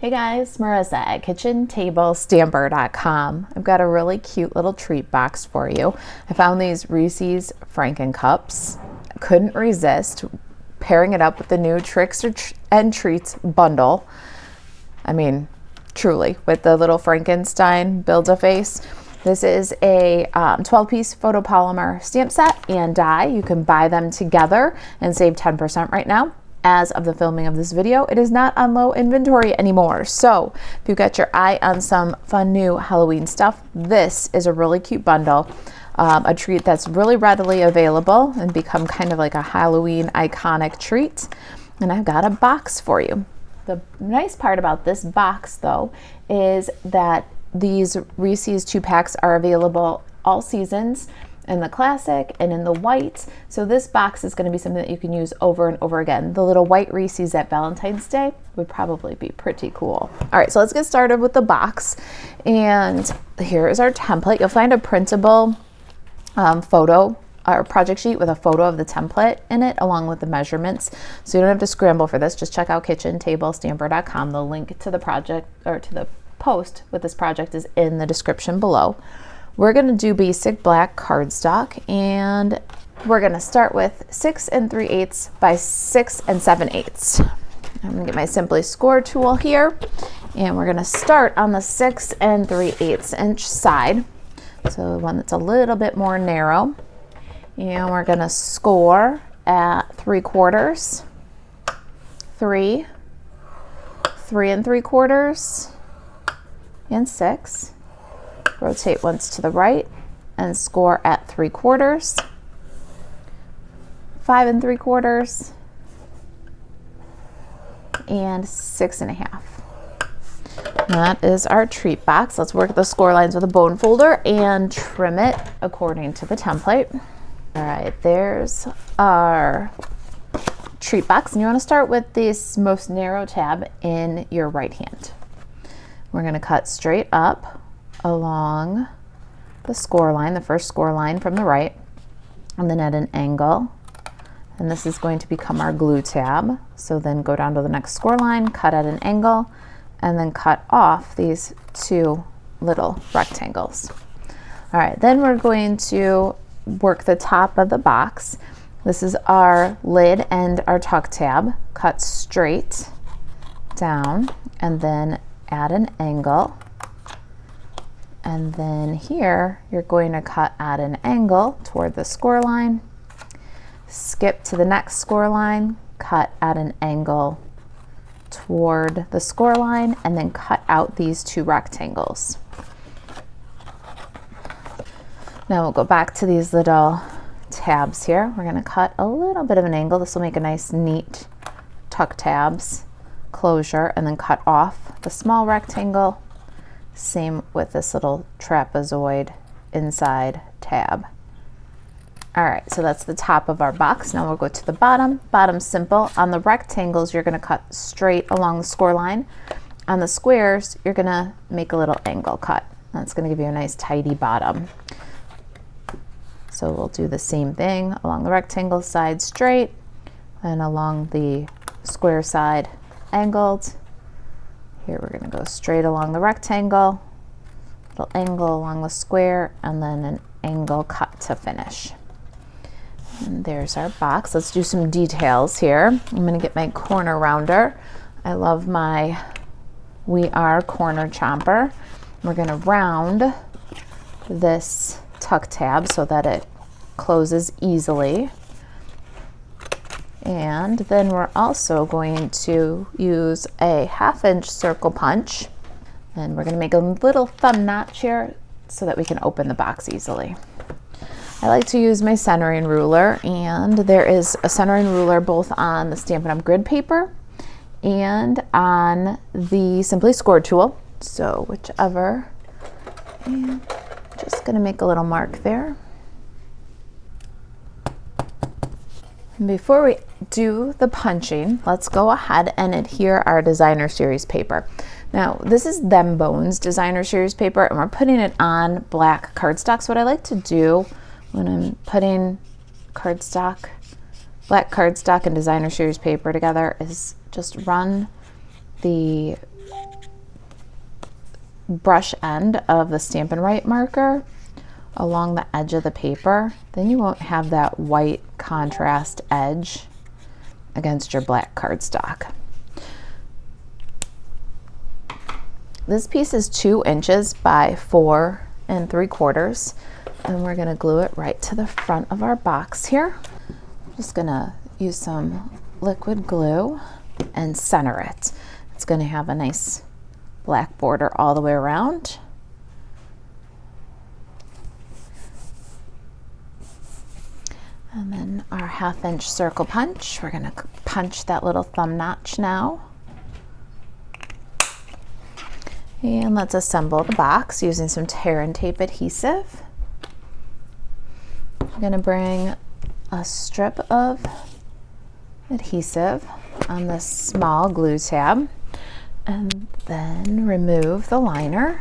Hey guys, Marisa at kitchentablestamper.com. I've got a really cute little treat box for you. I found these Reese's Franken cups. Couldn't resist pairing it up with the new Tricks and Treats bundle. I mean, truly, with the little Frankenstein Build-A-Face. This is a 12-piece photopolymer stamp set and die. You can buy them together and save 10% right now. As of the filming of this video, it is not on low inventory anymore. So if you got your eye on some fun new Halloween stuff, this is a really cute bundle, a treat that's really readily available and become kind of like a Halloween iconic treat. And I've got a box for you. The nice part about this box though is that these Reese's 2-packs are available all seasons in the classic and in the white. So this box is going to be something that you can use over and over again. The little white Reese's at Valentine's Day would probably be pretty cool. All right, so let's get started with the box. And here is our template. You'll find a printable photo or project sheet with a photo of the template in it along with the measurements. So you don't have to scramble for this. Just check out kitchentablestamper.com. The link to the project or to the post with this project is in the description below. We're going to do basic black cardstock, and we're going to start with 6 3/8 by 6 7/8. I'm going to get my Simply Score tool here, and we're going to start on the 6 3/8 inch side, so the one that's a little bit more narrow, and we're going to score at 3/4, 3, 3 3/4, and 6. Rotate once to the right and score at 3/4, 5 3/4, and 6 1/2. That is our treat box. Let's work the score lines with a bone folder and trim it according to the template. All right, there's our treat box, and you want to start with this most narrow tab in your right hand. We're going to cut straight up along the score line, the first score line from the right, and then at an angle. And this is going to become our glue tab. So then go down to the next score line, cut at an angle, and then cut off these 2 little rectangles. All right, then we're going to work the top of the box. This is our lid and our tuck tab. Cut straight down and then at an angle. And then here, you're going to cut at an angle toward the score line, skip to the next score line, cut at an angle toward the score line, and then cut out these 2 rectangles. Now we'll go back to these little tabs here. We're going to cut a little bit of an angle. This will make a nice, neat tuck tabs closure, and then cut off the small rectangle. Same with this little trapezoid inside tab. All right, so that's the top of our box. Now we'll go to the bottom. Bottom's simple. On the rectangles, you're going to cut straight along the score line. On the squares, you're going to make a little angle cut. That's going to give you a nice tidy bottom. So we'll do the same thing along the rectangle side straight, and along the square side angled. Here we're going to go straight along the rectangle, little angle along the square, and then an angle cut to finish. And there's our box. Let's do some details here. I'm going to get my corner rounder. I love my We Are corner chomper. We're going to round this tuck tab so that it closes easily. And then we're also going to use a 1/2 inch circle punch, and we're going to make a little thumb notch here so that we can open the box easily. I like to use my centering ruler, and there is a centering ruler both on the Stampin' Up! Grid paper and on the Simply Score tool. So whichever, and just going to make a little mark there. Before we do the punching, let's go ahead and adhere our designer series paper. Now, this is Them Bones designer series paper, and we're putting it on black cardstock. So what I like to do when I'm putting cardstock, black cardstock and designer series paper together is just run the brush end of the Stampin' Right marker along the edge of the paper, then you won't have that white contrast edge against your black cardstock. This piece is 2 inches by 4 3/4, and we're gonna glue it right to the front of our box here. Just gonna use some liquid glue and center it. It's gonna have a nice black border all the way around. And then our 1/2 inch circle punch, we're gonna punch that little thumb notch now. And let's assemble the box using some tear and tape adhesive. I'm gonna bring a strip of adhesive on this small glue tab and then remove the liner.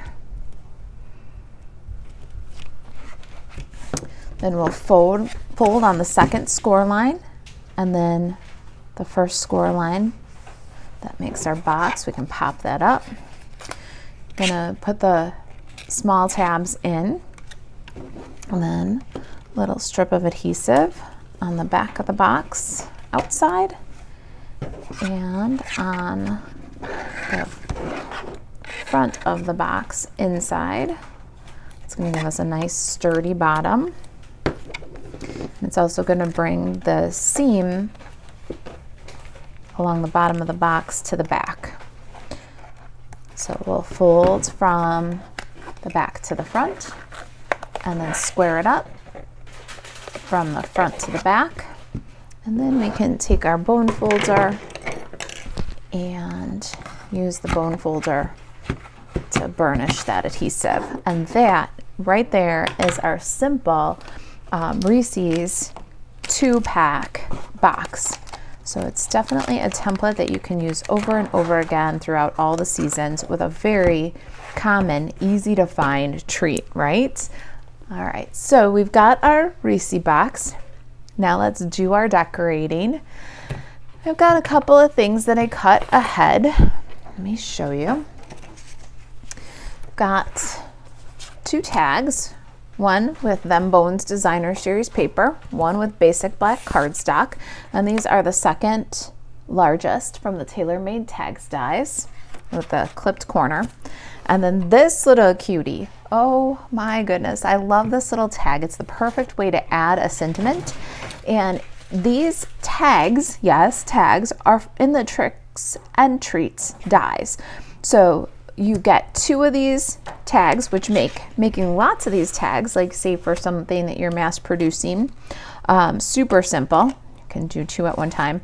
Then we'll fold on the second score line and then the first score line. That makes our box. We can pop that up. Gonna put the small tabs in and then a little strip of adhesive on the back of the box outside and on the front of the box inside. It's going to give us a nice sturdy bottom. It's also going to bring the seam along the bottom of the box to the back. So we'll fold from the back to the front and then square it up from the front to the back. And then we can take our bone folder and use the bone folder to burnish that adhesive. And that right there is our simple Reese's 2-pack box. So it's definitely a template that you can use over and over again throughout all the seasons with a very common, easy to find treat, right? All right, so we've got our Reese box. Now let's do our decorating. I've got a couple of things that I cut ahead. Let me show you. Got 2 tags, one with Them Bones Designer Series paper, one with basic black cardstock, and these are the second largest from the Tailor Made Tags dies with the clipped corner. And then this little cutie, oh my goodness, I love this little tag. It's the perfect way to add a sentiment. And these tags, yes, tags, are in the Tricks and Treats dies. So you get 2 of these tags, which making lots of these tags, like say for something that you're mass producing, super simple. You can do 2 at one time.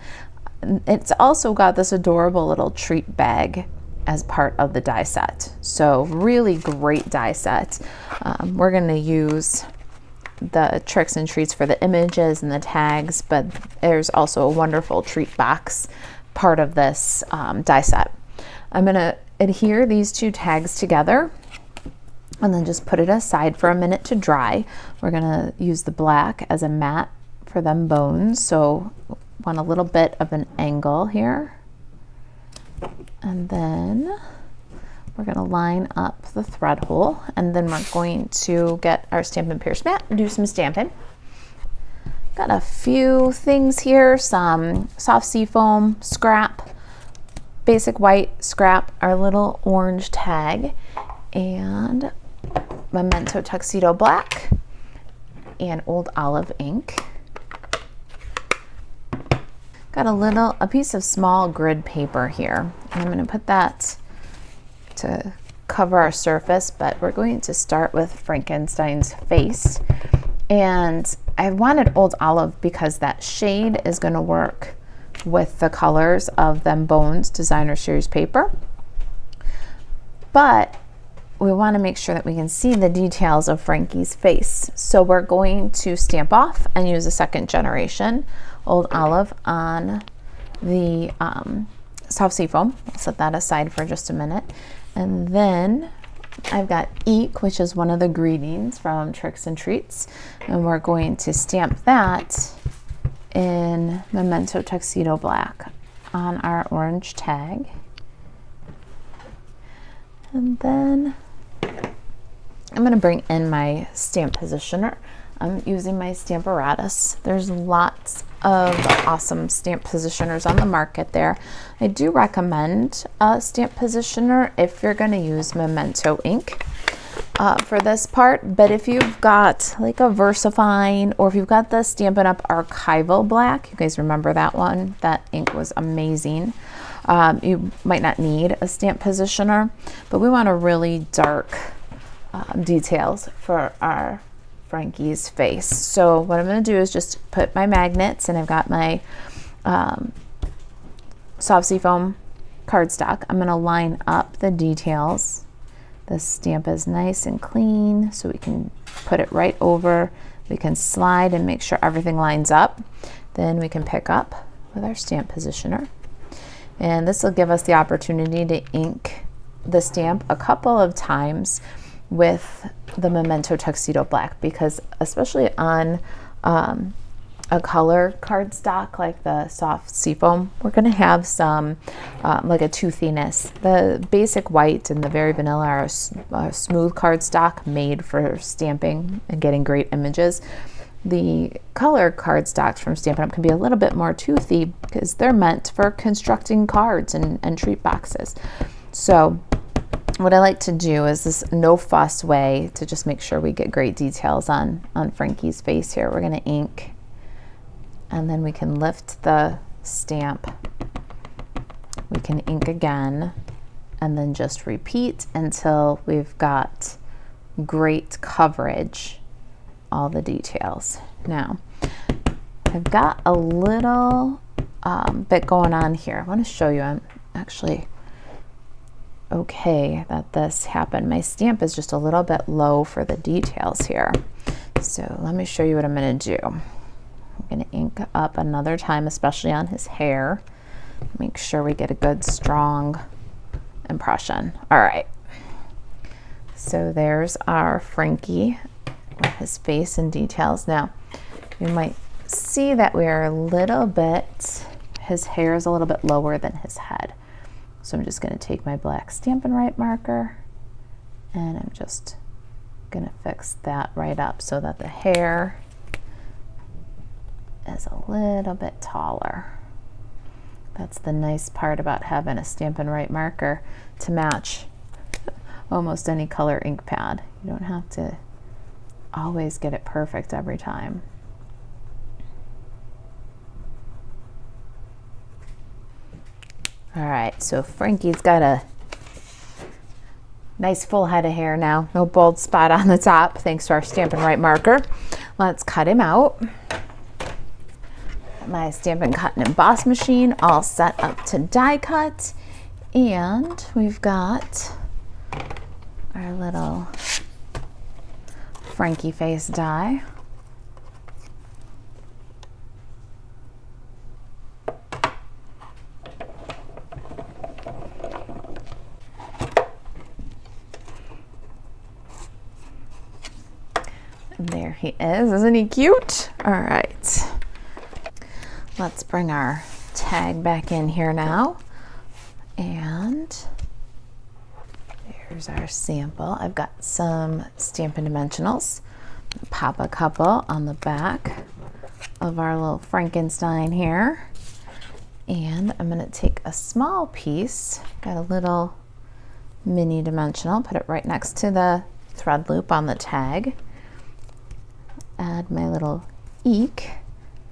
It's also got this adorable little treat bag as part of the die set. So really great die set. We're gonna use the Tricks and Treats for the images and the tags, but there's also a wonderful treat box part of this die set. I'm gonna adhere these 2 tags together and then just put it aside for a minute to dry. We're gonna use the black as a mat for Them Bones, so want a little bit of an angle here. And then we're gonna line up the thread hole, and then we're going to get our Stampin' Pierce mat and do some stamping. Got a few things here, some soft seafoam scrap, basic white scrap, our little orange tag, and Memento Tuxedo Black, and Old Olive ink. Got a piece of small grid paper here. And I'm going to put that to cover our surface, but we're going to start with Frankenstein's face. And I wanted Old Olive because that shade is going to work with the colors of Them Bones Designer Series paper. But we want to make sure that we can see the details of Frankie's face. So we're going to stamp off and use a 2nd generation Old Olive on the soft seafoam. I'll set that aside for just a minute. And then I've got Eek, which is one of the greetings from Tricks and Treats. And we're going to stamp that in Memento Tuxedo Black on our orange tag. And then I'm going to bring in my stamp positioner. I'm using my Stamparatus. There's lots of awesome stamp positioners on the market there. I do recommend a stamp positioner if you're going to use Memento ink for this part, but if you've got like a VersaFine, or if you've got the Stampin' Up! Archival Black, you guys remember that one? That ink was amazing. You might not need a stamp positioner, but we want a really dark details for our Frankie's face. So what I'm going to do is just put my magnets, and I've got my soft seafoam cardstock. I'm going to line up the details. The stamp is nice and clean, so we can put it right over. We can slide and make sure everything lines up. Then we can pick up with our stamp positioner. And this will give us the opportunity to ink the stamp a couple of times with the Memento Tuxedo Black, because especially on a color cardstock like the soft seafoam, we're going to have some like a toothiness. The basic white and the very vanilla are a smooth cardstock made for stamping and getting great images. The color cardstocks from Stampin' Up! Can be a little bit more toothy because they're meant for constructing cards and treat boxes. So what I like to do is this no fuss way to just make sure we get great details on Frankie's face here. We're going to ink, and then we can lift the stamp. We can ink again, and then just repeat until we've got great coverage, all the details. Now, I've got a little bit going on here. I want to show you. I'm actually okay that this happened. My stamp is just a little bit low for the details here. So let me show you what I'm going to do. I'm going to ink up another time, especially on his hair. Make sure we get a good strong impression. All right. So there's our Frankie with his face and details. Now, you might see that we're a little bit, his hair is a little bit lower than his head. So I'm just going to take my black Stampin' Right marker, and I'm just going to fix that right up so that the hair is a little bit taller. That's the nice part about having a Stampin' Right marker to match almost any color ink pad. You don't have to always get it perfect every time. All right, so Frankie's got a nice full head of hair now. No bald spot on the top, thanks to our Stampin' Right marker. Let's cut him out. My Stampin' Cut and Emboss machine all set up to die cut. And we've got our little Frankie face die. There he is. Isn't he cute? All right. Let's bring our tag back in here now. And there's our sample. I've got some Stampin' Dimensionals. Pop a couple on the back of our little Frankenstein here. And I'm going to take a small piece, got a little mini dimensional, put it right next to the thread loop on the tag. Add my little eek,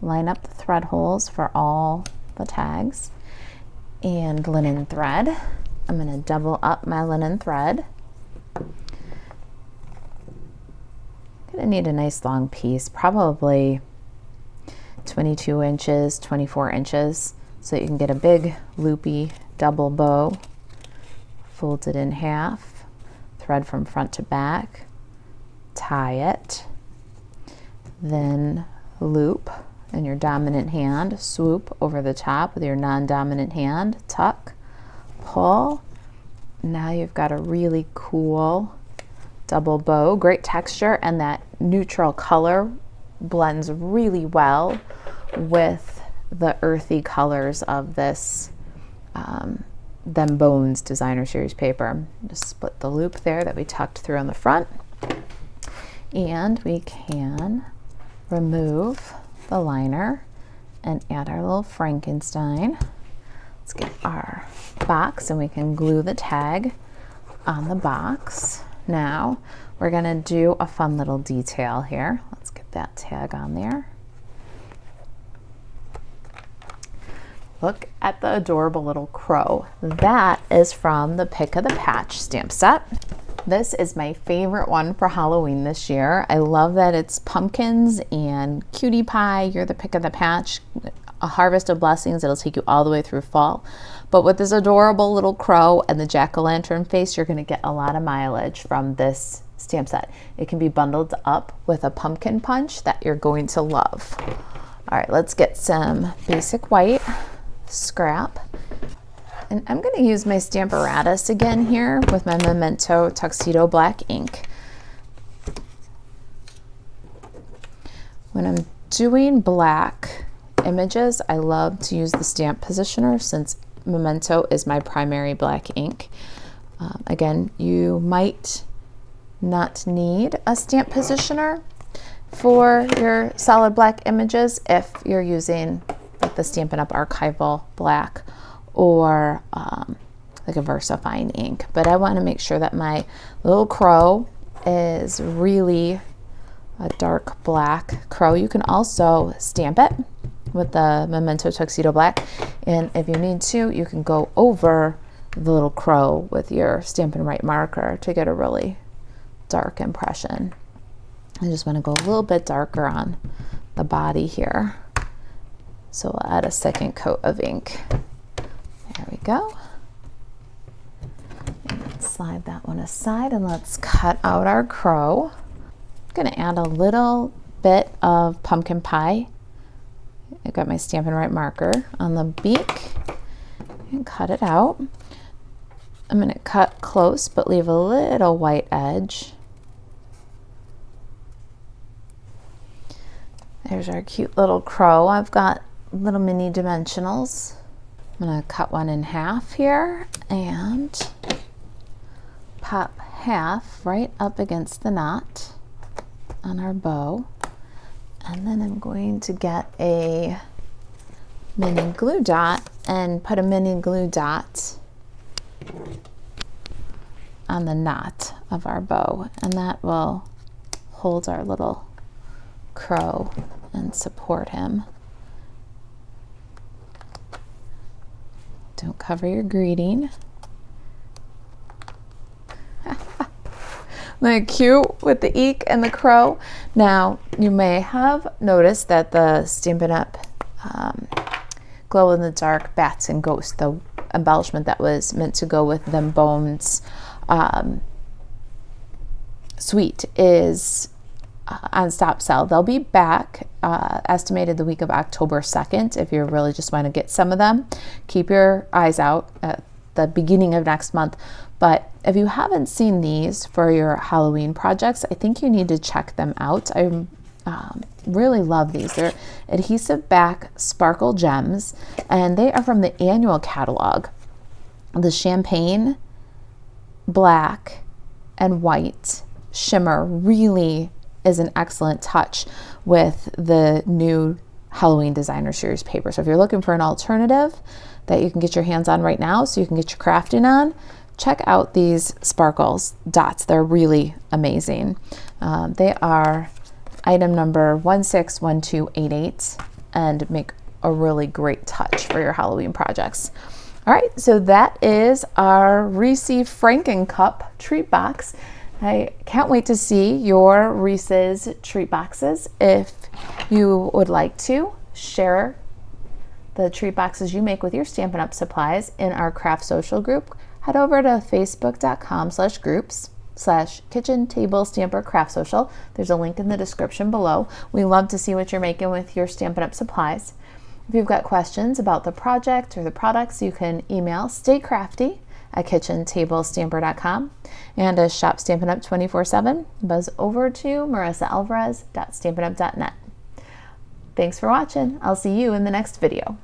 line up the thread holes for all the tags, and linen thread. I'm going to double up my linen thread. Gonna need a nice long piece, probably 22 inches, 24 inches, so you can get a big loopy double bow, fold it in half, thread from front to back, tie it, then loop in your dominant hand, swoop over the top with your non-dominant hand, tuck, pull. Now you've got a really cool double bow, great texture, and that neutral color blends really well with the earthy colors of this Them Bones Designer Series paper. Just split the loop there that we tucked through on the front. And we can remove the liner and add our little Frankenstein. Let's get our box and we can glue the tag on the box. Now we're gonna do a fun little detail here. Let's get that tag on there. Look at the adorable little crow. That is from the Pick of the Patch stamp set. This is my favorite one for Halloween this year. I love that it's pumpkins and cutie pie. You're the pick of the patch. A harvest of blessings. It'll take you all the way through fall. But with this adorable little crow and the jack-o'-lantern face, you're going to get a lot of mileage from this stamp set. It can be bundled up with a pumpkin punch that you're going to love. All right, let's get some basic white scrap. And I'm going to use my Stamparatus again here with my Memento Tuxedo Black ink. When I'm doing black images, I love to use the stamp positioner since Memento is my primary black ink. Again, you might not need a stamp positioner for your solid black images if you're using like the Stampin' Up! Archival black or like a VersaFine ink. But I want to make sure that my little crow is really a dark black crow. You can also stamp it with the Memento Tuxedo Black, and if you need to, you can go over the little crow with your Stampin' Right marker to get a really dark impression. I just want to go a little bit darker on the body here. So we'll add a second coat of ink. There we go. And let's slide that one aside and let's cut out our crow. I'm going to add a little bit of pumpkin pie. I've got my Stampin' Right marker on the beak and cut it out. I'm going to cut close but leave a little white edge. There's our cute little crow. I've got little mini dimensionals. I'm going to cut one in half here and pop half right up against the knot on our bow. And then I'm going to get a mini glue dot and put a mini glue dot on the knot of our bow, and that will hold our little crow and support him. Don't cover your greeting. They're cute with the eek and the crow. Now, you may have noticed that the Stampin' Up! Glow in the Dark Bats and Ghosts, the embellishment that was meant to go with Them Bones suite, is on stop sale. They'll be back estimated the week of October 2nd if you really just want to get some of them. Keep your eyes out at the beginning of next month. But if you haven't seen these for your Halloween projects, I think you need to check them out. I really love these. They're adhesive back sparkle gems, and they are from the annual catalog. The champagne, black, and white shimmer really is an excellent touch with the new Halloween Designer Series paper. So if you're looking for an alternative that you can get your hands on right now so you can get your crafting on, check out these sparkles dots. They're really amazing. They are item number 161288 and make a really great touch for your Halloween projects. All right, so that is our Reese Frankencup treat box. I can't wait to see your Reese's treat boxes. If you would like to share the treat boxes you make with your Stampin' Up! Supplies in our craft social group, head over to facebook.com/groups/kitchen table stamper craft social. There's a link in the description below. We love to see what you're making with your Stampin' Up! Supplies. If you've got questions about the project or the products, you can email staycrafty@kitchentablestamper.com, and to shop Stampin' Up! 24/7, buzz over to MarisaAlvarez.stampinup.net. Thanks for watching. I'll see you in the next video.